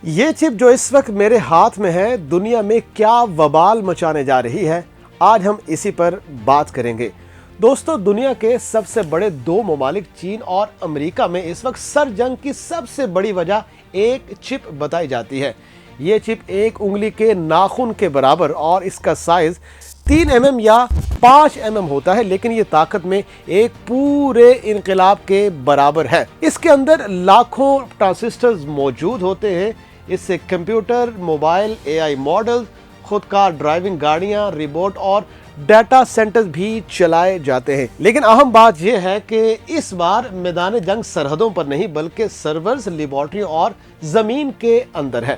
یہ چپ جو اس وقت میرے ہاتھ میں ہے دنیا میں کیا وبال مچانے جا رہی ہے، آج ہم اسی پر بات کریں گے۔ دوستو، دنیا کے سب سے بڑے دو ممالک چین اور امریکہ میں اس وقت سر جنگ کی سب سے بڑی وجہ ایک چپ بتائی جاتی ہے۔ یہ چپ ایک انگلی کے ناخن کے برابر اور اس کا سائز 3 mm یا 5 mm ہوتا ہے، لیکن یہ طاقت میں ایک پورے انقلاب کے برابر ہے۔ اس کے اندر لاکھوں ٹرانزسٹرز موجود ہوتے ہیں۔ اس سے کمپیوٹر، موبائل، AI ماڈل، خود کار ڈرائیونگ گاڑیاں، ریموٹ اور ڈیٹا سینٹرز بھی چلائے جاتے ہیں۔ لیکن اہم بات یہ ہے کہ اس بار میدان جنگ سرحدوں پر نہیں بلکہ سرورز، لیبارٹری اور زمین کے اندر ہے۔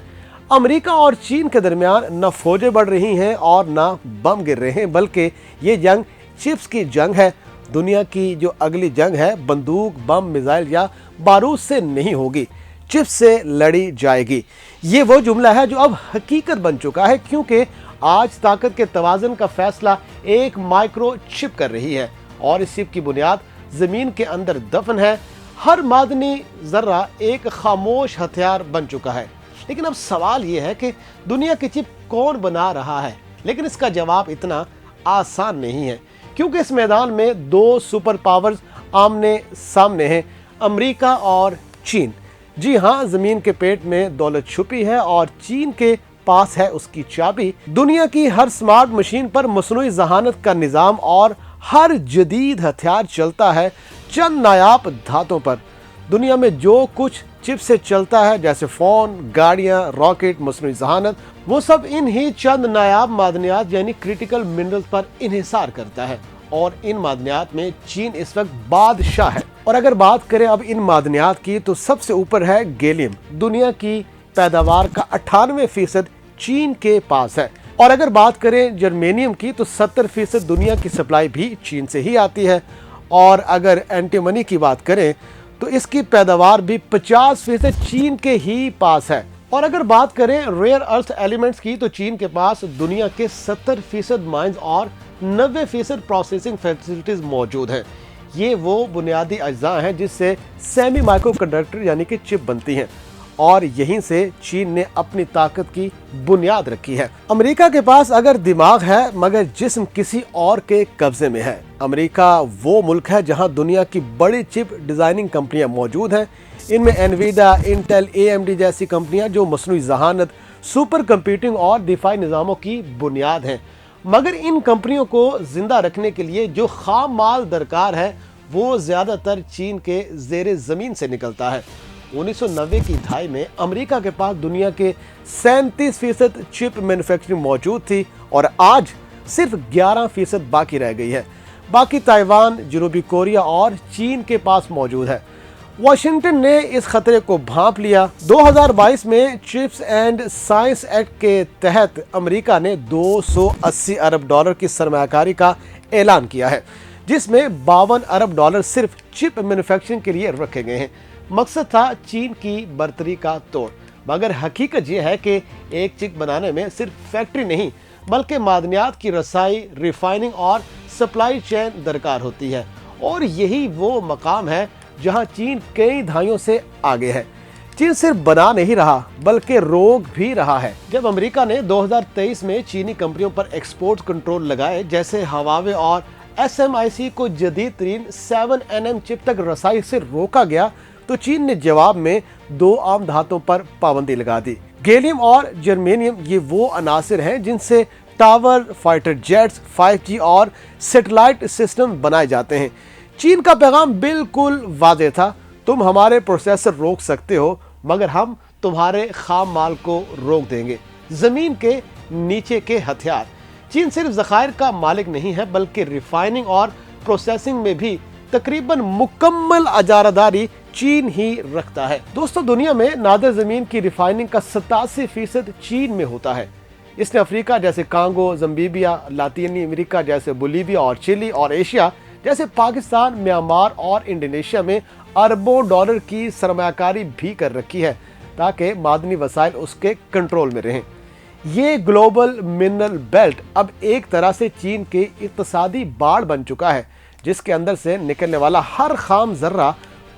امریکہ اور چین کے درمیان نہ فوجیں بڑھ رہی ہیں اور نہ بم گر رہے ہیں، بلکہ یہ جنگ چپس کی جنگ ہے۔ دنیا کی جو اگلی جنگ ہے بندوق، بم، میزائل یا بارود سے نہیں ہوگی، چپس سے لڑی جائے گی۔ یہ وہ جملہ ہے جو اب حقیقت بن چکا ہے، کیونکہ آج طاقت کے توازن کا فیصلہ ایک مائکرو چپ کر رہی ہے، اور اس چپ کی بنیاد زمین کے اندر دفن ہے۔ ہر معدنی ذرہ ایک خاموش ہتھیار بن چکا ہے۔ لیکن اب سوال یہ ہے کہ دنیا کی چپ کون بنا رہا ہے؟ لیکن اس کا جواب اتنا آسان نہیں ہے، کیونکہ اس میدان میں دو سپر پاورز آمنے سامنے ہیں، امریکہ اور چین۔ جی ہاں، زمین کے پیٹ میں دولت چھپی ہے اور چین کے پاس ہے اس کی چابی۔ دنیا کی ہر سمارٹ مشین پر مصنوعی ذہانت کا نظام اور ہر جدید ہتھیار چلتا ہے چند نایاب دھاتوں پر۔ دنیا میں جو کچھ چپ سے چلتا ہے، جیسے فون، گاڑیاں، راکٹ، مصنوعی ذہانت، وہ سب ان ہی چند نایاب معدنیات یعنی کریٹیکل منرلز پر انحصار کرتا ہے، اور ان معدنیات میں چین اس وقت بادشاہ ہے۔ اور اگر بات کریں اب ان معدنیات کی تو سب سے اوپر ہے گیلیم۔ دنیا کی پیداوار کا 98% چین کے پاس ہے، اور اگر بات کریں جرمینیم کی تو 70% دنیا کی سپلائی بھی چین سے ہی آتی ہے، اور اگر اینٹی منی کی بات کریں تو اس کی پیداوار بھی 50% چین کے ہی پاس ہے۔ اور اگر بات کریں ریئر ارتھ ایلیمنٹس کی تو چین کے پاس دنیا کے 70% مائنز اور 90% پروسیسنگ فیسلٹیز موجود ہیں۔ یہ وہ بنیادی اجزاء ہیں جس سے سیمی مائکرو کنڈکٹر یعنی کہ چپ بنتی ہیں، اور یہیں سے چین نے اپنی طاقت کی بنیاد رکھی ہے۔ امریکہ کے پاس اگر دماغ ہے مگر جسم کسی اور کے قبضے میں ہے۔ امریکہ وہ ملک ہے جہاں دنیا کی بڑی چپ ڈیزائننگ کمپنیاں موجود ہیں۔ ان میں انویڈا، انٹل، AMD جیسی کمپنیاں جو مصنوعی ذہانت، سپر کمپیوٹنگ اور دفاعی نظاموں کی بنیاد ہیں۔ مگر ان کمپنیوں کو زندہ رکھنے کے لیے جو خام مال درکار ہے وہ زیادہ تر چین کے زیر زمین سے نکلتا ہے۔ 1990 کی دہائی میں امریکہ کے پاس دنیا کے 37% چپ مینوفیکچرنگ موجود تھی، اور آج صرف 11% باقی رہ گئی ہے۔ باقی تائیوان، جنوبی کوریا اور چین کے پاس موجود ہے۔ واشنگٹن نے اس خطرے کو بھانپ لیا۔ 2022 میں چپس اینڈ سائنس ایکٹ کے تحت امریکہ نے $280 ارب کی سرمایہ کاری کا اعلان کیا ہے، جس میں $52 ارب صرف چپ مینوفیکچرنگ کے لیے رکھے گئے ہیں۔ مقصد تھا چین کی برتری کا توڑ، مگر حقیقت یہ ہے کہ ایک چپ بنانے میں صرف فیکٹری نہیں بلکہ معدنیات کی رسائی، ریفائننگ اور سپلائی چین درکار ہوتی ہے، اور یہی وہ مقام ہے جہاں چین کئی دہائیوں سے آگے ہے۔ چین صرف بنا نہیں رہا بلکہ روک بھی رہا ہے۔ جب امریکہ نے 2023 میں چینی کمپنیوں پر ایکسپورٹ کنٹرول لگائے، جیسے ہواوے اور SMIC کو جدید ترین 7nm چپ تک رسائی سے روکا گیا، تو چین نے جواب میں 2 عام دھاتوں پر پابندی لگا دی۔ گیلیم اور جرمینیم یہ وہ عناصر ہیں جن سے ٹاور، فائٹر جیٹس، 5G اور سیٹلائٹ سسٹم بنائے جاتے ہیں۔ چین کا پیغام بالکل واضح تھا، تم ہمارے پروسیسر روک سکتے ہو مگر ہم تمہارے خام مال کو روک دیں گے، زمین کے نیچے کے ہتھیار۔ چین صرف ذخائر کا مالک نہیں ہے بلکہ ریفائننگ اور پروسیسنگ میں بھی تقریباً مکمل اجارہ داری چین ہی رکھتا ہے۔ دوستو، دنیا میں نادر زمین کی ریفائننگ کا 87% چین میں ہوتا ہے۔ اس نے افریقہ جیسے کانگو، زمبیبیا، لاطینی امریکہ جیسے بولیویا اور چلی، اور ایشیا جیسے پاکستان، میانمار اور انڈونیشیا میں اربوں ڈالر کی سرمایہ کاری بھی کر رکھی ہے، تاکہ معدنی وسائل اس کے کنٹرول میں رہیں۔ یہ گلوبل منرل بیلٹ اب ایک طرح سے چین کے اقتصادی باڑ بن چکا ہے، جس کے اندر سے نکلنے والا ہر خام ذرہ